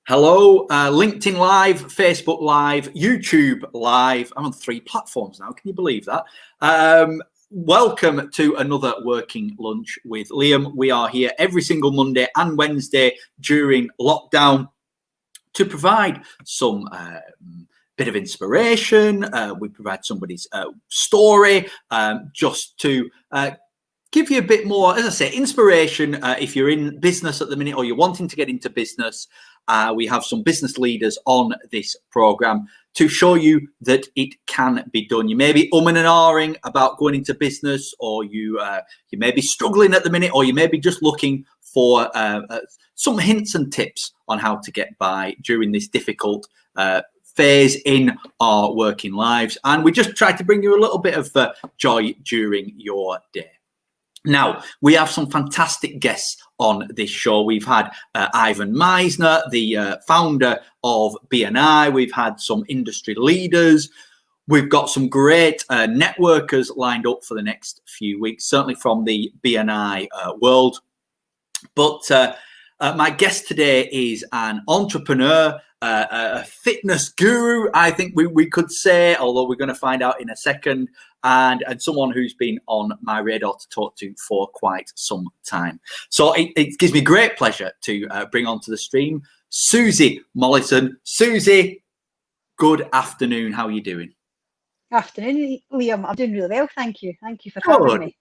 Hello, LinkedIn Live, Facebook Live, YouTube Live. I'm on 3 platforms now. Can you believe that? Welcome to another Working Lunch with Liam. We are here every single Monday and Wednesday during lockdown to provide some bit of inspiration. We provide somebody's story just to give you a bit more, as I say, inspiration if you're in business at the minute or you're wanting to get into business. We have some business leaders on this program to show you that it can be done. You may be umming and ahhing about going into business, or you may be struggling at the minute, or you may be just looking for some hints and tips on how to get by during this difficult phase in our working lives. And we just try to bring you a little bit of joy during your day. Now, we have some fantastic guests on this show. We've had Ivan Meisner, the founder of BNI. We've had some industry leaders. We've got some great networkers lined up for the next few weeks, certainly from the BNI world. But my guest today is an entrepreneur, a fitness guru, I think we could say, although we're going to find out in a second, and someone who's been on my radar to talk to for quite some time. So it gives me great pleasure to bring onto the stream Susie Mollison. Susie, good afternoon. How are you doing? Afternoon, Liam. I'm doing really well, thank you. Thank you for having me.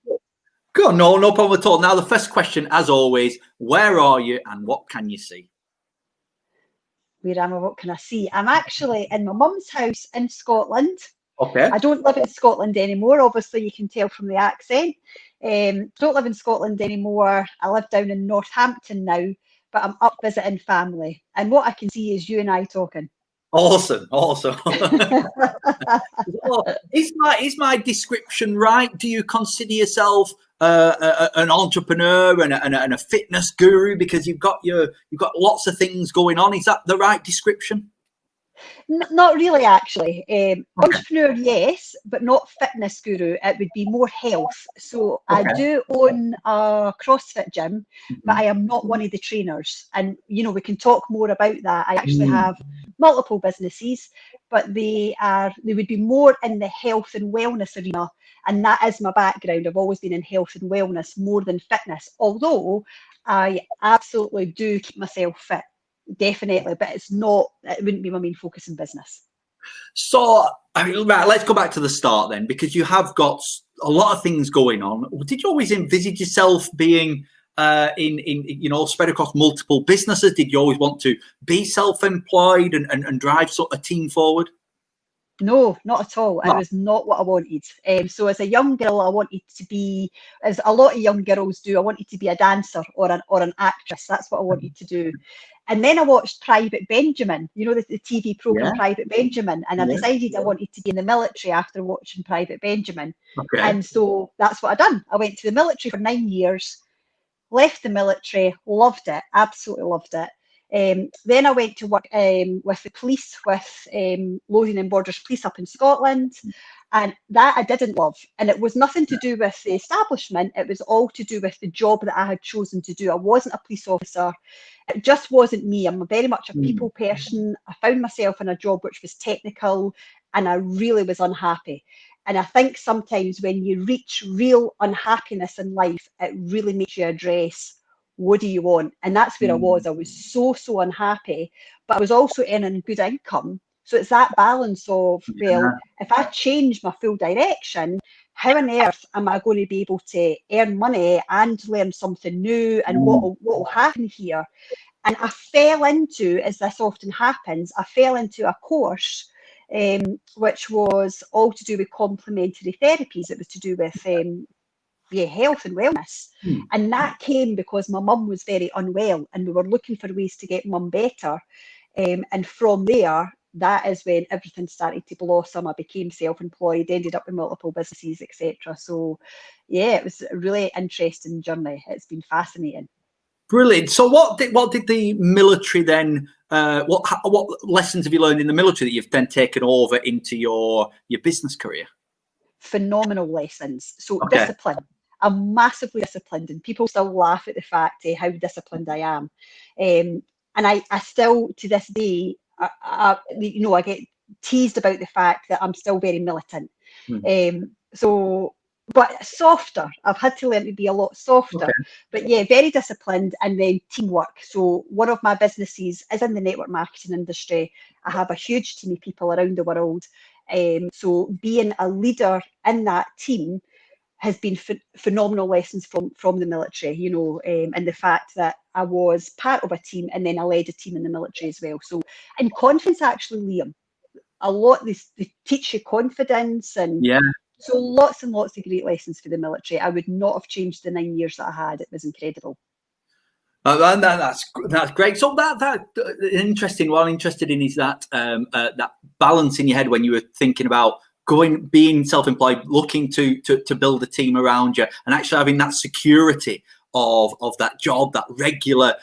Good, no problem at all. Now, the first question, as always, where are you and what can you see? Where am I? What can I see? I'm actually in my mum's house in Scotland. Okay. I don't live in Scotland anymore. Obviously, you can tell from the accent. Don't live in Scotland anymore. I live down in Northampton now, but I'm up visiting family. And what I can see is you and I talking. Awesome. Well, is my description right? Do you consider yourself an entrepreneur and a fitness guru because you've got lots of things going on? Is that the right description? Not really, actually. Entrepreneur, yes, but not fitness guru. It would be more health. So okay. I do own a CrossFit gym, but I am not one of the trainers. And, we can talk more about that. I actually have multiple businesses, but they would be more in the health and wellness arena. And that is my background. I've always been in health and wellness more than fitness, although I absolutely do keep myself fit. Definitely, but it wouldn't be my main focus in business. So, let's go back to the start then, because you have got a lot of things going on. Did you always envisage yourself being spread across multiple businesses? Did you always want to be self-employed and drive sort of a team forward? No, not at all. No. It was not what I wanted. So as a young girl, I wanted to be, as a lot of young girls do, I wanted to be a dancer or an actress. That's what I wanted to do. And then I watched Private Benjamin, the TV program Private Benjamin, and I decided I wanted to be in the military after watching Private Benjamin. Okay. And so that's what I done. I went to the military for 9 years, left the military, loved it, absolutely loved it. Then I went to work with the police, with Lothian and Borders Police up in Scotland, and that I didn't love. And it was nothing to do with the establishment, it was all to do with the job that I had chosen to do. I wasn't a police officer, it just wasn't me. I'm very much a people person. I found myself in a job which was technical, and I really was unhappy. And I think sometimes when you reach real unhappiness in life, it really makes you address, what do you want? And that's where I was. I was so unhappy, but I was also earning good income. So it's that balance of, if I change my full direction, how on earth am I going to be able to earn money and learn something new? And what will happen here? And I fell into, as this often happens, I fell into a course which was all to do with complementary therapies. It was to do with health and wellness. And that came because my mum was very unwell and we were looking for ways to get mum better. And from there, that is when everything started to blossom. I became self-employed, ended up with multiple businesses, etc. So it was a really interesting journey. It's been fascinating. Brilliant. So what did the military then, what lessons have you learned in the military that you've then taken over into your business career? Phenomenal lessons. So discipline. I'm massively disciplined, and people still laugh at the fact how disciplined I am. I still, to this day, I get teased about the fact that I'm still very militant. So, but softer. I've had to learn to be a lot softer. Okay. But yeah, very disciplined, and then teamwork. So one of my businesses is in the network marketing industry. I have a huge team of people around the world. So being a leader in that team has been phenomenal lessons from the military, and the fact that I was part of a team and then I led a team in the military as well. So, and confidence, actually, Liam, a lot, they teach you confidence, and so lots and lots of great lessons for the military. I would not have changed the 9 years that I had. It was incredible. That's great. So that interesting. What I'm interested in is that that balance in your head when you were thinking about being self-employed, looking to build a team around you, and actually having that security of that job, that regular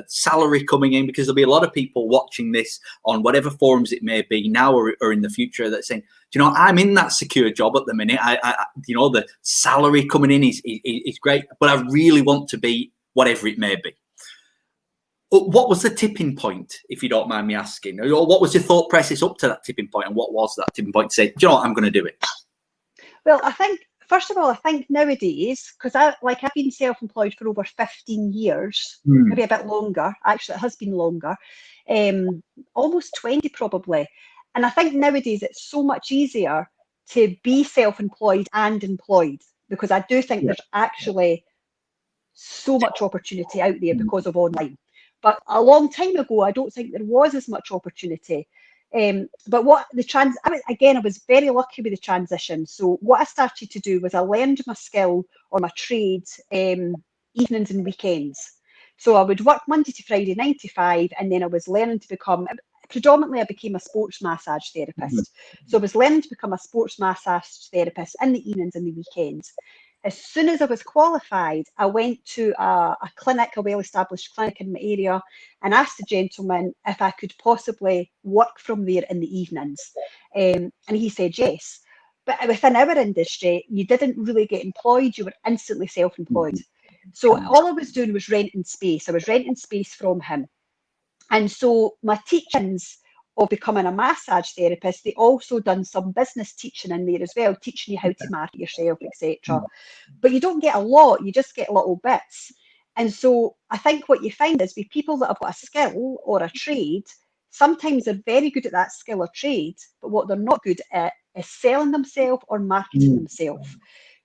salary coming in, because there'll be a lot of people watching this on whatever forums it may be now or in the future that's saying, do you know, I'm in that secure job at the minute. I the salary coming in is great, but I really want to be whatever it may be. What was the tipping point, if you don't mind me asking? Or what was your thought process up to that tipping point, and what was that tipping point to say, do you know what, I'm going to do it? Well, I think, first of all, I think nowadays, because I've been self-employed for over 15 years, maybe a bit longer. Actually, it has been longer, almost 20 probably. And I think nowadays it's so much easier to be self-employed and employed, because I do think there's actually so much opportunity out there because of online. But a long time ago, I don't think there was as much opportunity. But I was very lucky with the transition. So what I started to do was I learned my skill or my trade evenings and weekends. So I would work Monday to Friday, 9 to 5, and then I was learning to become, predominantly I became a sports massage therapist. So I was learning to become a sports massage therapist in the evenings and the weekends. As soon as I was qualified, I went to a clinic, a well-established clinic in my area, and asked the gentleman if I could possibly work from there in the evenings. And he said yes. But within our industry, you didn't really get employed, you were instantly self-employed. So all I was doing was renting space. I was renting space from him. And so my teachings of becoming a massage therapist, they also done some business teaching in there as well, teaching you how to market yourself, etc. But you don't get a lot, you just get little bits. And so I think what you find is with people that have got a skill or a trade, sometimes they're very good at that skill or trade, but what they're not good at is selling themselves or marketing themselves.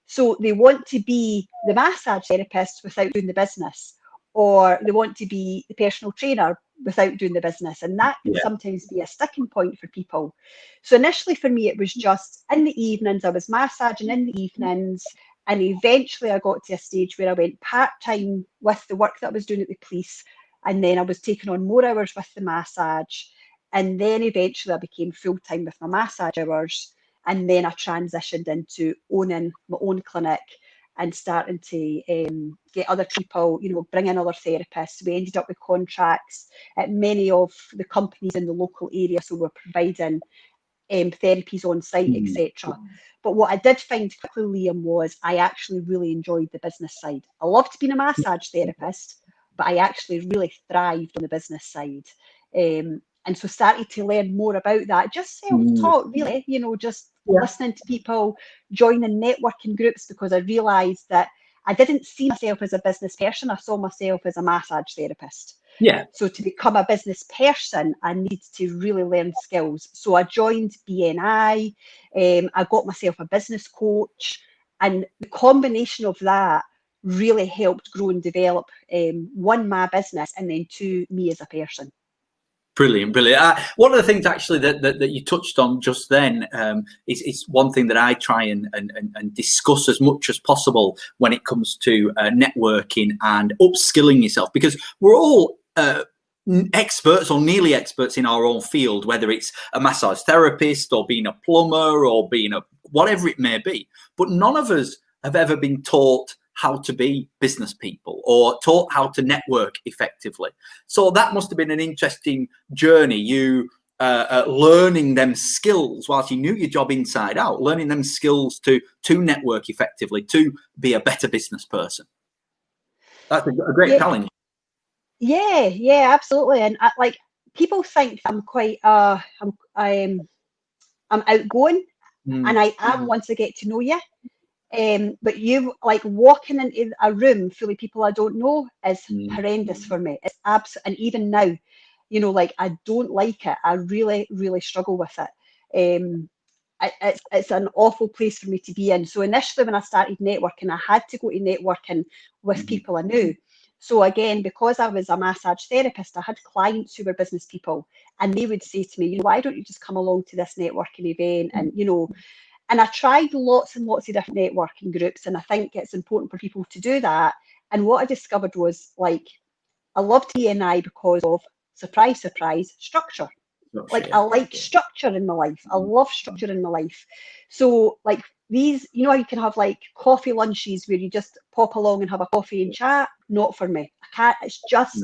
So they want to be the massage therapist without doing the business, or they want to be the personal trainer without doing the business, and that can sometimes be a sticking point for people. So initially for me, it was just in the evenings, I was massaging in the evenings, and eventually I got to a stage where I went part-time with the work that I was doing at the police, and then I was taking on more hours with the massage, and then eventually I became full-time with my massage hours, and then I transitioned into owning my own clinic and starting to get other people, bring in other therapists. We ended up with contracts at many of the companies in the local area, so we're providing therapies on site, etc. But what I did find quickly, Liam, was I actually really enjoyed the business side. I loved being a massage therapist, but I actually really thrived on the business side. And so started to learn more about that, just self-taught, really, just listening to people, joining networking groups, because I realised that I didn't see myself as a business person. I saw myself as a massage therapist. So to become a business person, I needed to really learn skills. So I joined BNI, I got myself a business coach, and the combination of that really helped grow and develop, one, my business, and then two, me as a person. Brilliant. One of the things actually that you touched on just then is one thing that I try and discuss as much as possible when it comes to networking and upskilling yourself, because we're all experts or nearly experts in our own field, whether it's a massage therapist or being a plumber or being whatever it may be. But none of us have ever been taught how to be business people or taught how to network effectively. So that must have been an interesting journey. You learning them skills whilst you knew your job inside out, learning them skills to network effectively, to be a better business person. That's a great challenge. Yeah, absolutely. And like people think I'm quite I'm outgoing, and I am once I get to know you. But you like walking into a room full of people I don't know is horrendous for me. It's and even now, you know, like I don't like it. I really, really struggle with it. It's an awful place for me to be in. So initially when I started networking, I had to go to networking with people I knew. So again, because I was a massage therapist, I had clients who were business people, and they would say to me, you know, why don't you just come along to this networking event? And, you know, and I tried lots and lots of different networking groups, and I think it's important for people to do that. And what I discovered was like, I loved E&I because of, surprise, surprise, structure. Like I like structure in my life. I love structure in my life. So like these, you know, you can have like coffee lunches where you just pop along and have a coffee and chat. Not for me. I can't. It's just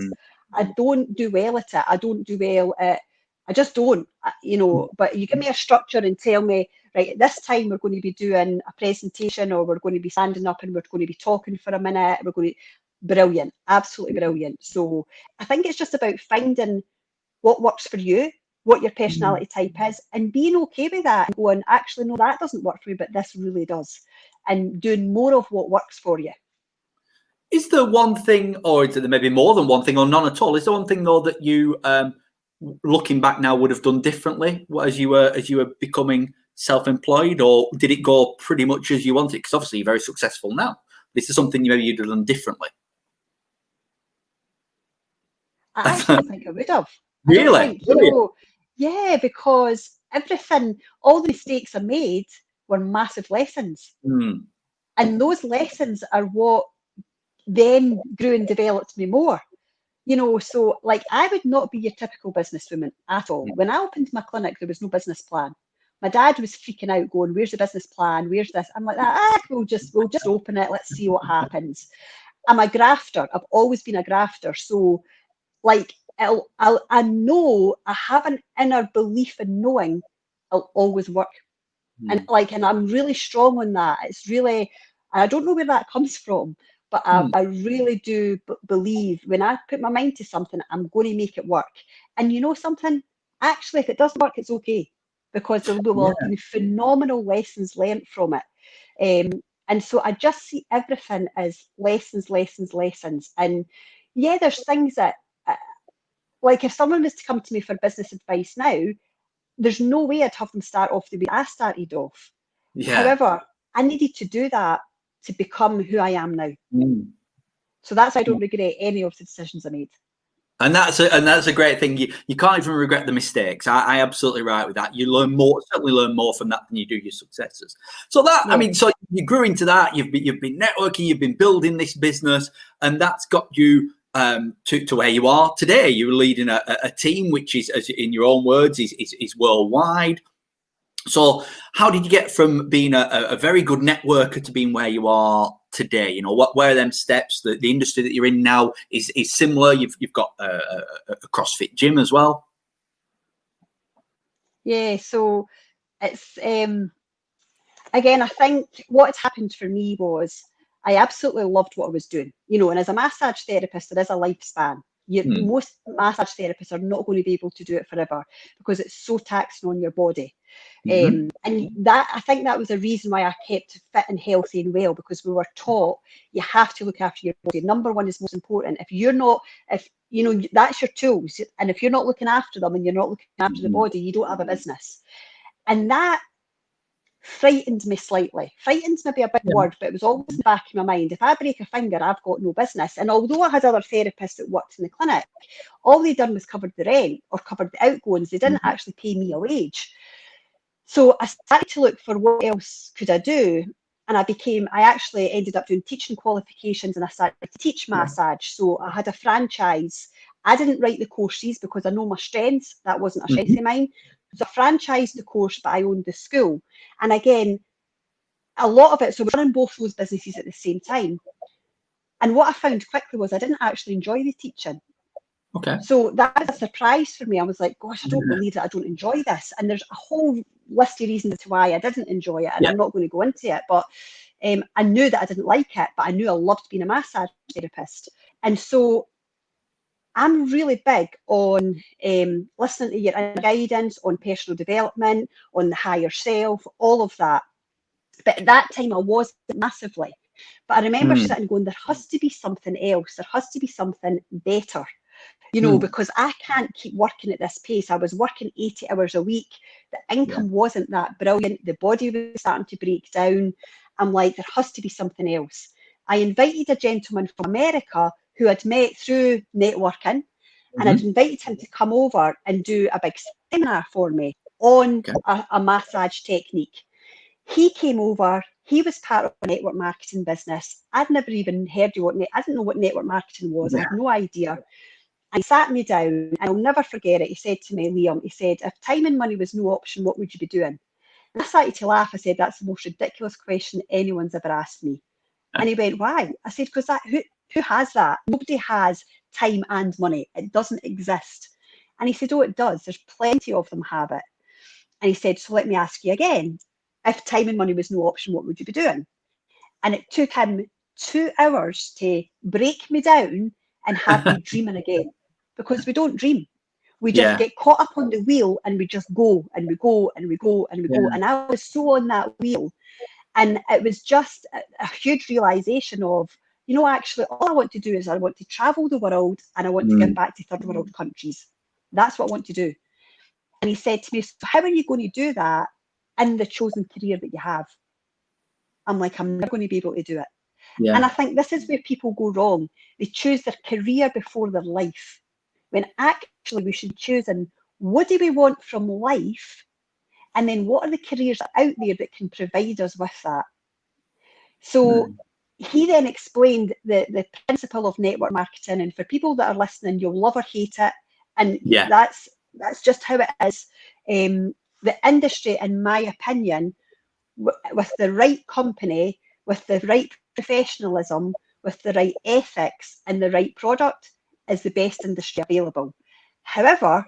I don't do well at it. I don't do well at. I just don't. You know. But you give me a structure and tell me, right, at this time we're going to be doing a presentation, or we're going to be standing up and we're going to be talking for a minute. We're going to brilliant, absolutely brilliant. So I think it's just about finding what works for you, what your personality type is, and being okay with that and going, actually, no, that doesn't work for me, but this really does. And doing more of what works for you. Is there one thing, or is there maybe more than one thing, or none at all? Is there one thing though that you, looking back now, would have done differently as you were becoming self-employed, or did it go pretty much as you wanted? Because obviously you're very successful now. But is there something maybe you'd have done differently? I actually don't think I would have. Really? I don't think, you know, yeah, because everything, all the mistakes I made were massive lessons. And those lessons are what then grew and developed me more. You know, so like I would not be your typical businesswoman at all. When I opened my clinic, there was no business plan. My dad was freaking out, going, "Where's the business plan? Where's this?" I'm like, we'll just open it. Let's see what happens. I'm a grafter. I've always been a grafter. So like I know, I have an inner belief in knowing it'll always work. And I'm really strong on that. It's really, I don't know where that comes from, but I really do believe when I put my mind to something, I'm going to make it work. And you know something? Actually, if it doesn't work, it's okay, because there will have been phenomenal lessons learned from it. And so I just see everything as lessons, lessons, lessons. And yeah, there's things that, like if someone was to come to me for business advice now, there's no way I'd have them start off the way I started off. However, I needed to do that to become who I am now. So that's why I don't regret any of the decisions I made. And that's a great thing. You can't even regret the mistakes. I absolutely right with that. You learn more, certainly learn more from that than you do your successes. So that, I mean, so you grew into that. You've been networking. You've been building this business, and that's got you to where you are today. You're leading a team which is, as in your own words, is worldwide. So how did you get from being a very good networker to being where you are today? You know, where are them steps? The industry that you're in now is similar. You've got a CrossFit gym as well. Yeah, so it's again, I think what's happened for me was I absolutely loved what I was doing. You know, and as a massage therapist, there is a lifespan. Most massage therapists are not going to be able to do it forever because it's so taxing on your body. And that, I think that was a reason why I kept fit and healthy and well, because we were taught you have to look after your body. Number one is most important. If you know, that's your tools, and if you're not looking after them and you're not looking after the body, you don't have a business. And that frightened me slightly. Frightened's maybe a big word, but it was always in the back of my mind. If I break a finger, I've got no business. And although I had other therapists that worked in the clinic, all they done was covered the rent or covered the outgoings. They didn't actually pay me a wage. So I started to look for what else could I do. And I actually ended up doing teaching qualifications, and I started to teach massage. So I had a franchise. I didn't write the courses because I know my strengths. That wasn't a strength of mine. So I franchised the course, but I owned the school. And again, a lot of it, so we're running both those businesses at the same time. And what I found quickly was I didn't actually enjoy the teaching. Okay. So that was a surprise for me. I was like, gosh, I don't believe that I don't enjoy this. And there's a whole list of reasons to why I didn't enjoy it. And I'm not going to go into it. But I knew that I didn't like it, but I knew I loved being a massage therapist. And so I'm really big on listening to your inner guidance, on personal development, on the higher self, all of that. But at that time, I wasn't massively. But I remember sitting going, there has to be something else. There has to be something better, because I can't keep working at this pace. I was working 80 hours a week. The income wasn't that brilliant. The body was starting to break down. I'm like, there has to be something else. I invited a gentleman from America who I'd met through networking, and I'd invited him to come over and do a big seminar for me on a massage technique. He came over. He was part of a network marketing business. I'd never even heard of I didn't know what network marketing was. I had no idea. And he sat me down, and I'll never forget it. He said to me, Liam, he said, if time and money was no option, what would you be doing? And I started to laugh. I said, that's the most ridiculous question anyone's ever asked me. And he went, why? I said, because who has that? Nobody has time and money. It doesn't exist. And he said, oh, it does. There's plenty of them have it. And he said, so let me ask you again. If time and money was no option, what would you be doing? And it took him 2 hours to break me down and have me dreaming again. Because we don't dream. We just get caught up on the wheel, and we just go and we go and we go and we go. And I was so on that wheel. And it was just a huge realization of, actually, all I want to do is I want to travel the world, and I want to give back to third world countries. That's what I want to do. And he said to me, so how are you going to do that in the chosen career that you have? I'm like, I'm never going to be able to do it. Yeah. And I think this is where people go wrong. They choose their career before their life, when actually we should choose what do we want from life, and then what are the careers out there that can provide us with that. So he then explained the principle of network marketing, and for people that are listening, you'll love or hate it, and that's just how it is. The industry, in my opinion, with the right company, with the right professionalism, with the right ethics and the right product, is the best industry available. However,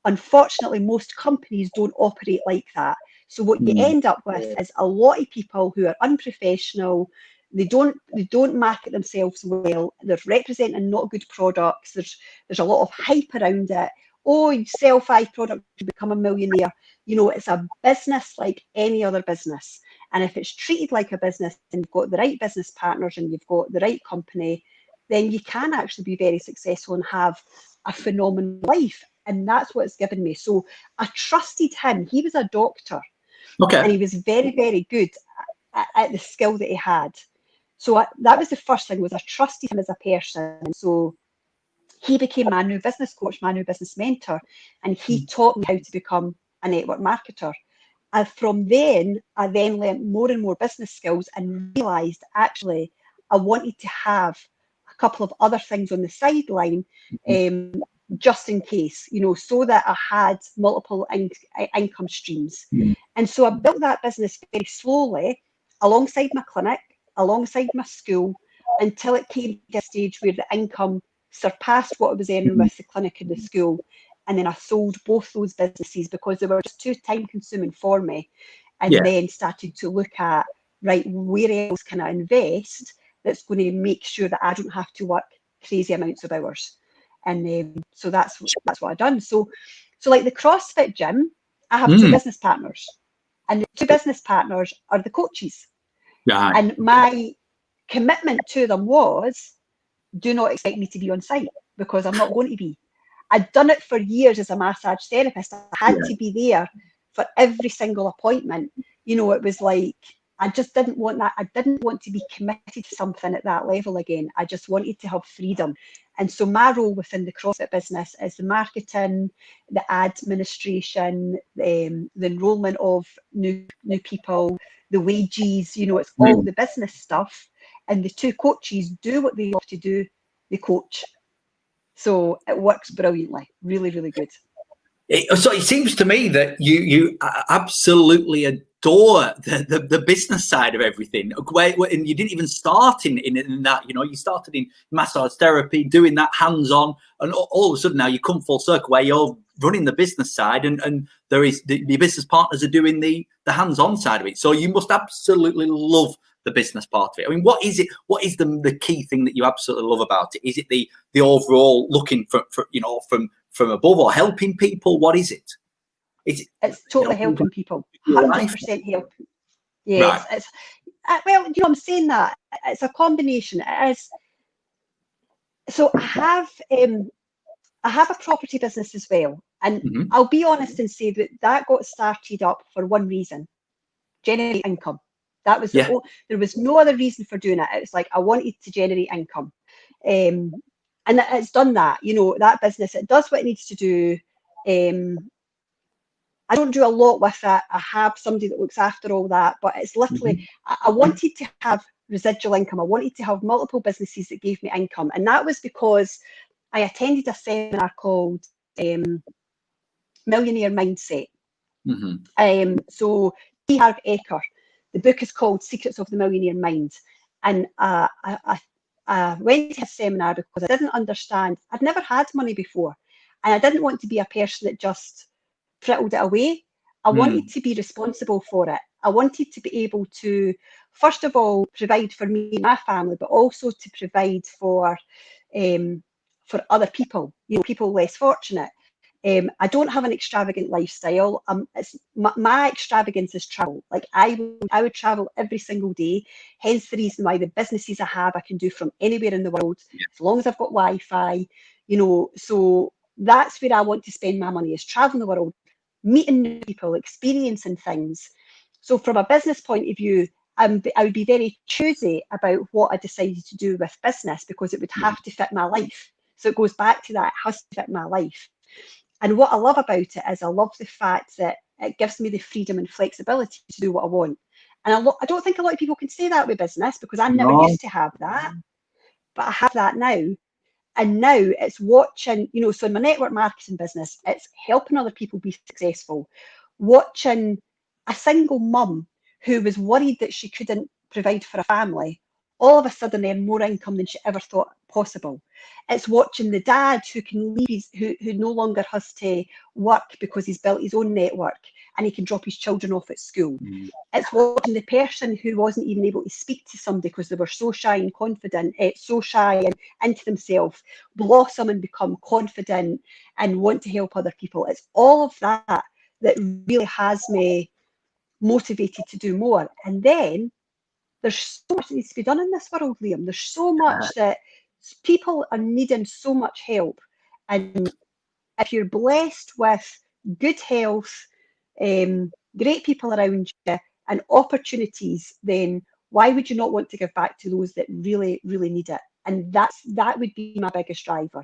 unfortunately, most companies don't operate like that. So what you end up with is a lot of people who are unprofessional. They don't market themselves well. They're representing not good products. There's a lot of hype around it. Oh, you sell 5 products, you become a millionaire. It's a business like any other business. And if it's treated like a business, and you've got the right business partners and you've got the right company, then you can actually be very successful and have a phenomenal life. And that's what it's given me. So I trusted him. He was a doctor. And he was very, very good at the skill that he had. So that was the first thing, was I trusted him as a person. So he became my new business coach, my new business mentor, and he taught me how to become a network marketer. And from then, I then learned more and more business skills and realised actually I wanted to have a couple of other things on the sideline, just in case, so that I had multiple income streams. And so I built that business very slowly, alongside my clinic, alongside my school, until it came to a stage where the income surpassed what I was earning with the clinic and the school. And then I sold both those businesses because they were just too time consuming for me. And then started to look at, right, where else can I invest that's going to make sure that I don't have to work crazy amounts of hours. And so that's what I've done. So like the CrossFit gym, I have 2 business partners, and the 2 business partners are the coaches. And my commitment to them was, do not expect me to be on site, because I'm not going to be. I'd done it for years as a massage therapist. I had to be there for every single appointment. It was like, I just didn't want that. I didn't want to be committed to something at that level again. I just wanted to have freedom. And so my role within the CrossFit business is the marketing, the administration, the enrollment of new people, the wages, it's all the business stuff. And the 2 coaches do what they love to do, they coach. So it works brilliantly, really, really good. So it seems to me that you absolutely adore the business side of everything. And you didn't even start in that, you started in massage therapy, doing that hands-on, and all of a sudden now you come full circle where you're running the business side, and there is the business partners are doing the hands-on side of it. So you must absolutely love the business part of it? I mean, what is it? What is the key thing that you absolutely love about it? Is it the overall looking for from above, or helping people? What is it? It's totally helping people. 100% helping. Yeah, right. it's well, I'm saying that it's a combination. It is. So I have a property business as well, and I'll be honest and say that got started up for one reason: generate income. That was there was no other reason for doing it. It was like I wanted to generate income, and it's done that. That business, it does what it needs to do. I don't do a lot with it. I have somebody that looks after all that, but it's literally, I wanted to have residual income. I wanted to have multiple businesses that gave me income. And that was because I attended a seminar called Millionaire Mindset. So T. Harv Eker, the book is called Secrets of the Millionaire Mind. And I went to a seminar because I didn't understand. I'd never had money before. And I didn't want to be a person that just frittled it away. I wanted to be responsible for it. I wanted to be able to, first of all, provide for me and my family, but also to provide for other people, people less fortunate. I don't have an extravagant lifestyle. My extravagance is travel. Like I would travel every single day. Hence the reason why the businesses I can do from anywhere in the world, as long as I've got Wi-Fi. So that's where I want to spend my money, is traveling the world, meeting new people, experiencing things. So from a business point of view, I would be very choosy about what I decided to do with business, because it would have to fit my life. So it goes back to that, it has to fit my life. And what I love about it is I love the fact that it gives me the freedom and flexibility to do what I want. And I don't think a lot of people can say that with business, because I never used to have that, but I have that now. And now it's watching, so in my network marketing business, it's helping other people be successful. Watching a single mum who was worried that she couldn't provide for a family, all of a sudden earn more income than she ever thought possible. It's watching the dad who can leave who no longer has to work because he's built his own network and he can drop his children off at school. It's watching the person who wasn't even able to speak to somebody because they were so shy and confident, so shy and into themselves, blossom and become confident and want to help other people. It's all of that that really has me motivated to do more. And then there's so much that needs to be done in this world, Liam. There's so much that people are needing so much help. And if you're blessed with good health, great people around you and opportunities, then why would you not want to give back to those that really, really need it? And that would be my biggest driver.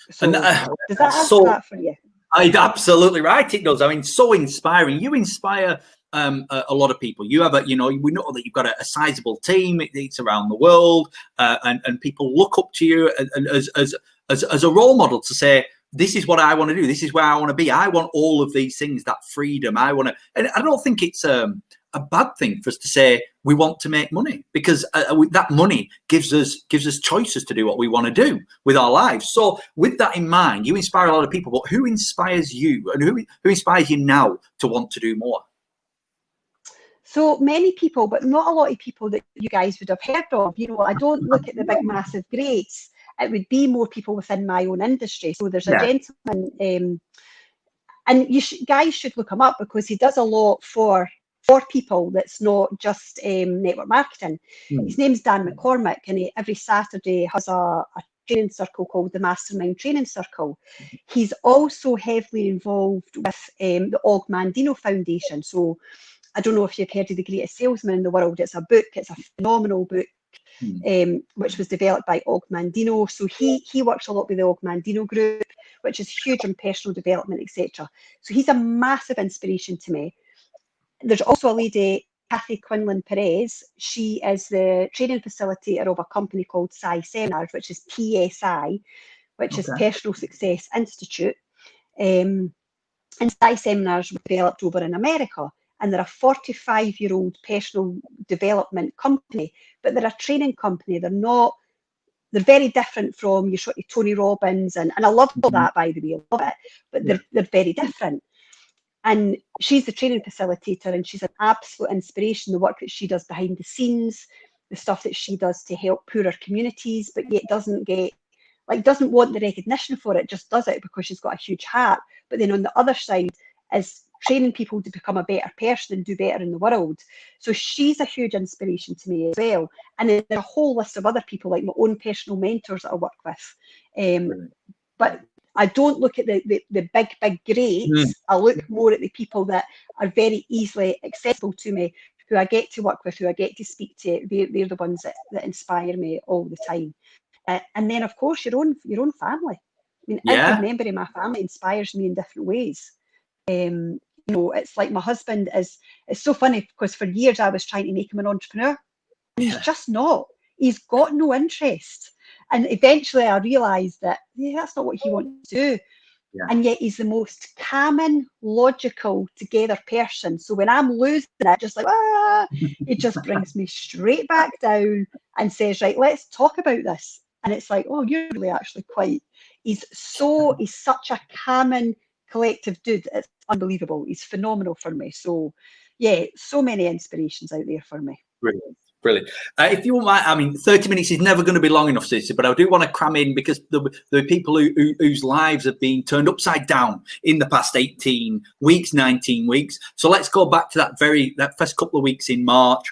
So does that answer that for you? Absolutely right. It does. I mean, so inspiring. You inspire a lot of people. You have we know that you've got a sizable team. It's around the world, and people look up to you and as a role model to say, this is what I want to do. This is where I want to be. I want all of these things, that freedom. I want to, and I don't think it's a bad thing for us to say we want to make money, because that money gives us choices to do what we want to do with our lives. So with that in mind, you inspire a lot of people, but who inspires you, and who inspires you now to want to do more? So many people, but not a lot of people that you guys would have heard of. I don't look at the big, massive greats. It would be more people within my own industry. So there's a gentleman, and guys should look him up, because he does a lot for people that's not just network marketing. His name's Dan McCormick, and he every Saturday has a training circle called the Mastermind Training Circle. He's also heavily involved with the Og Mandino Foundation. So I don't know if you've heard of The Greatest Salesman in the World. It's a book. It's a phenomenal book, which was developed by Og Mandino. So he works a lot with the Og Mandino group, which is huge on personal development, etc. So he's a massive inspiration to me. There's also a lady, Kathy Quinlan Perez. She is the training facilitator of a company called PSI Seminars, which is PSI, which is Personal Success Institute. And PSI Seminars were developed over in America. And they're a 45-year-old personal development company, but they're a training company. They're very different from your sort of Tony Robbins, and I love all that, by the way, I love it, but they're very different. And she's the training facilitator, and she's an absolute inspiration. The work that she does behind the scenes, the stuff that she does to help poorer communities, but yet doesn't want the recognition for it, just does it because she's got a huge heart. But then on the other side is training people to become a better person and do better in the world. So she's a huge inspiration to me as well. And then there's a whole list of other people, like my own personal mentors that I work with. But I don't look at the big greats. I look more at the people that are very easily accessible to me, who I get to work with, who I get to speak to. They're the ones that inspire me all the time. And then, of course, your own family. I mean, every member of my family inspires me in different ways. It's like my husband it's so funny because for years I was trying to make him an entrepreneur. And he's just not. He's got no interest. And eventually I realised that that's not what he wants to do. Yeah. And yet he's the most calming, logical, together person. So when I'm losing it, just like, it just brings me straight back down and says, right, let's talk about this. And it's like, oh, you're really actually he's such a calming, collective dude. It's unbelievable. He's phenomenal for me. So yeah, so many inspirations out there for me. Brilliant. If you want, I mean, 30 minutes is never going to be long enough, Susie, but I do want to cram in because there are people whose lives have been turned upside down in the past 18 weeks, 19 weeks. So let's go back to that first couple of weeks in March.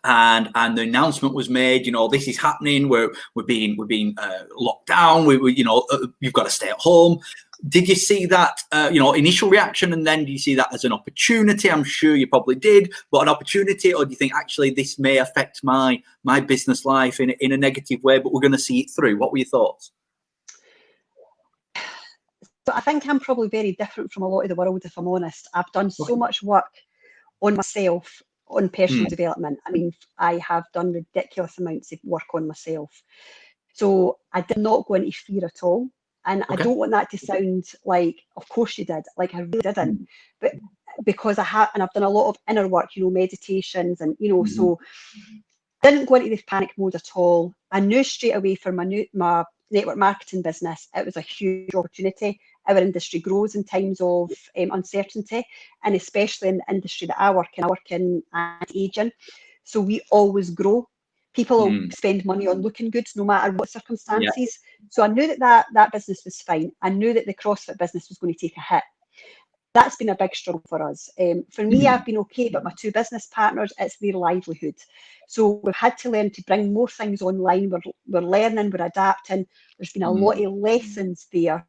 And the announcement was made, this is happening. We're being locked down. You've got to stay at home. Did you see that, initial reaction, and then do you see that as an opportunity? I'm sure you probably did, but an opportunity, or do you think actually this may affect my business life in a negative way, but we're going to see it through? What were your thoughts? So I think I'm probably very different from a lot of the world, if I'm honest. I've done so much work on myself, on personal development. I mean, I have done ridiculous amounts of work on myself. So I did not go into fear at all. And I don't want that to sound like, of course you did. Like, I really didn't. But because I've done a lot of inner work, meditations and, so didn't go into this panic mode at all. I knew straight away for my network marketing business, it was a huge opportunity. Our industry grows in times of uncertainty, and especially in the industry that I work in anti-aging. So we always grow. People will spend money on looking good no matter what circumstances. Yeah. So I knew that business was fine. I knew that the CrossFit business was going to take a hit. That's been a big struggle for us. For me, I've been okay, but my two business partners, it's their livelihood. So we've had to learn to bring more things online. We're learning, we're adapting. There's been a lot of lessons there.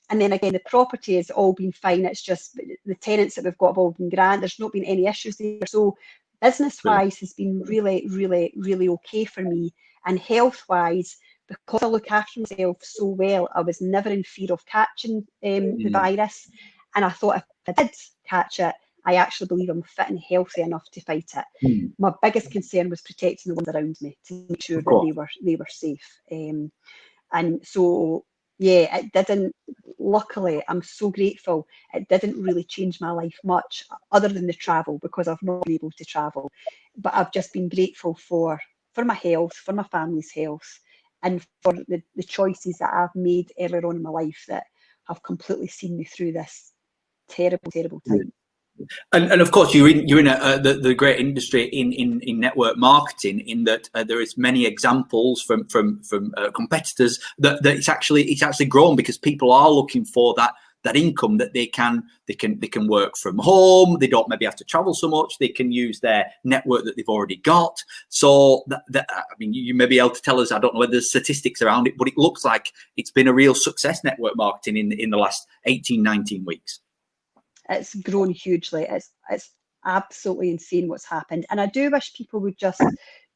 And then again, the property has all been fine. It's just the tenants that we've got have all been grand. There's not been any issues there. So business-wise has been really, really, really okay for me. And health-wise, because I look after myself so well, I was never in fear of catching the virus. And I thought if I did catch it, I actually believe I'm fit and healthy enough to fight it. My biggest concern was protecting the ones around me to make sure that they were safe. And so, yeah, it didn't. Luckily, I'm so grateful. It didn't really change my life much, other than the travel, because I've not been able to travel. But I've just been grateful for my health, for my family's health, and for the choices that I've made earlier on in my life that have completely seen me through this terrible, terrible time. And of course, you're in the great industry in network marketing. In that there is many examples from competitors that it's actually grown because people are looking for that income that they can work from home. They don't maybe have to travel so much. They can use their network that they've already got. So I mean, you may be able to tell us. I don't know whether there's statistics around it, but it looks like it's been a real success, network marketing, in the last 18, 19 weeks. It's grown hugely. It's absolutely insane what's happened. And I do wish people would just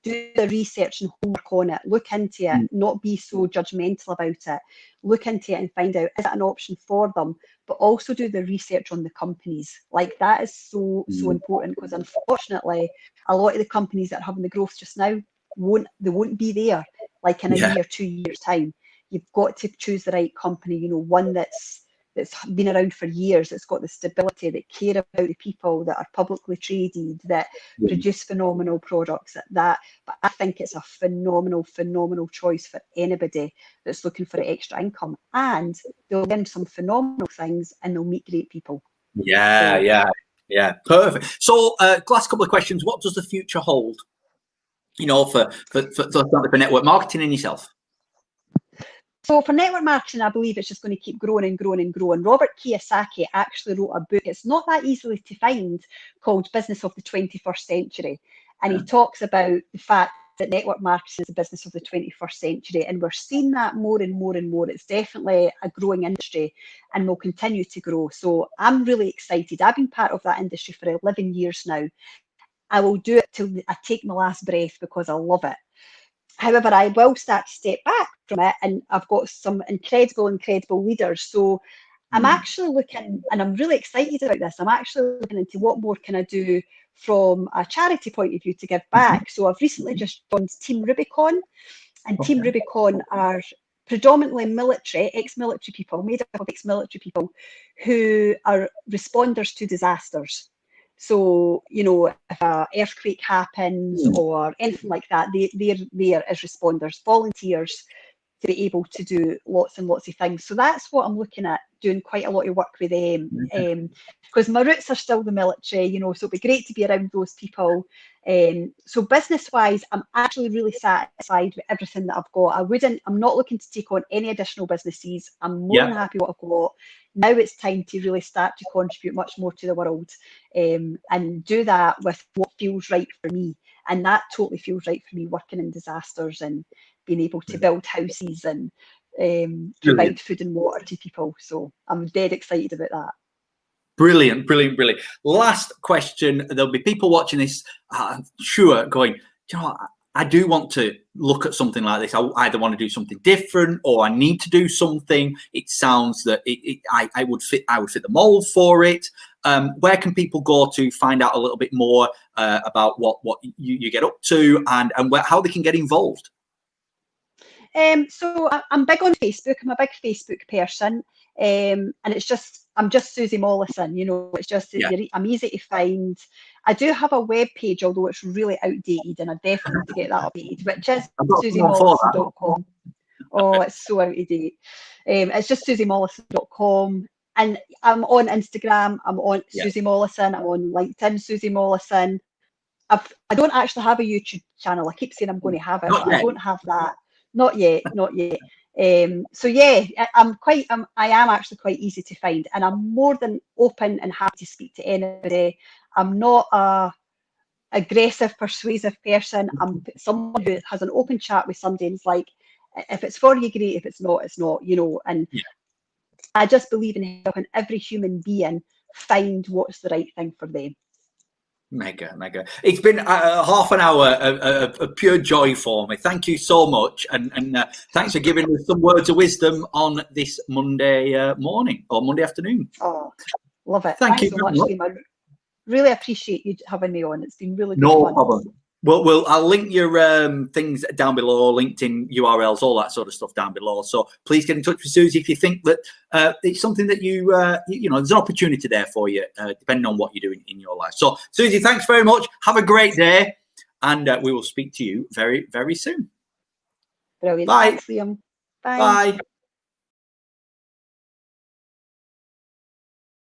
do the research and homework on it, look into it, not be so judgmental about it, look into it and find out, is it an option for them, but also do the research on the companies. Like, that is so important, because unfortunately, a lot of the companies that are having the growth just now won't be there like in a year, 2 years time. You've got to choose the right company, one that's been around for years, that's got the stability, that care about the people, that are publicly traded, that produce phenomenal products. But I think it's a phenomenal choice for anybody that's looking for extra income, and they'll learn some phenomenal things and they'll meet great people. Yeah. Perfect. So, last couple of questions. What does the future hold? For network marketing and yourself. So for network marketing, I believe it's just going to keep growing and growing and growing. Robert Kiyosaki actually wrote a book, it's not that easily to find, called Business of the 21st Century. And he talks about the fact that network marketing is the business of the 21st century. And we're seeing that more and more and more. It's definitely a growing industry and will continue to grow. So I'm really excited. I've been part of that industry for 11 years now. I will do it till I take my last breath because I love it. However, I will start to step back from it, and I've got some incredible leaders. So I'm actually looking, and I'm really excited about this, I'm actually looking into what more can I do from a charity point of view to give back. So I've recently just joined Team Rubicon, and Team Rubicon are predominantly military, ex-military people, made up of ex-military people who are responders to disasters. So, if an earthquake happens or anything like that, they're there as responders, volunteers, to be able to do lots and lots of things. So that's what I'm looking at, doing quite a lot of work with them. Because my roots are still the military, so it'd be great to be around those people. So business-wise, I'm actually really satisfied with everything that I've got. I'm not looking to take on any additional businesses. I'm more than happy what I've got. Now it's time to really start to contribute much more to the world, and do that with what feels right for me. And that totally feels right for me, working in disasters and being able to build houses and provide food and water to people. So I'm dead excited about that. Brilliant. Last question. There'll be people watching this, I'm sure, going, I do want to look at something like this. I either want to do something different or I need to do something. It sounds that I would fit the mold for it. Where can people go to find out a little bit more about what you get up to and how they can get involved? So I'm big on Facebook. I'm a big Facebook person, and I'm just Susie Mollison. It's just I'm easy to find. I do have a web page, although it's really outdated, and I definitely need to get that updated, which is SusieMollison.com. Oh, it's so out of date. It's just SusieMollison.com, and I'm on Instagram. I'm on Susie Mollison. I'm on LinkedIn, Susie Mollison. I don't actually have a YouTube channel. I keep saying I'm going to have it, but I don't have that. Not yet. So yeah, I am actually quite easy to find, and I'm more than open and happy to speak to anybody. I'm not a aggressive, persuasive person. I'm someone who has an open chat with somebody and is like, if it's for you, great. If it's not, it's not. And I just believe in helping every human being find what's the right thing for them. Mega. It's been half an hour of pure joy for me. Thank you so much, and thanks for giving us some words of wisdom on this Monday morning or Monday afternoon. Oh, love it. Thanks so much, Liam. I really appreciate you having me on. It's been really good No fun. problem. Well, I'll link your things down below, LinkedIn URLs, all that sort of stuff down below. So please get in touch with Susie if you think that it's something that there's an opportunity there for you, depending on what you're doing in your life. So Susie, thanks very much. Have a great day, and we will speak to you very, very soon. Brilliant. Bye. Thanks, Liam. Bye.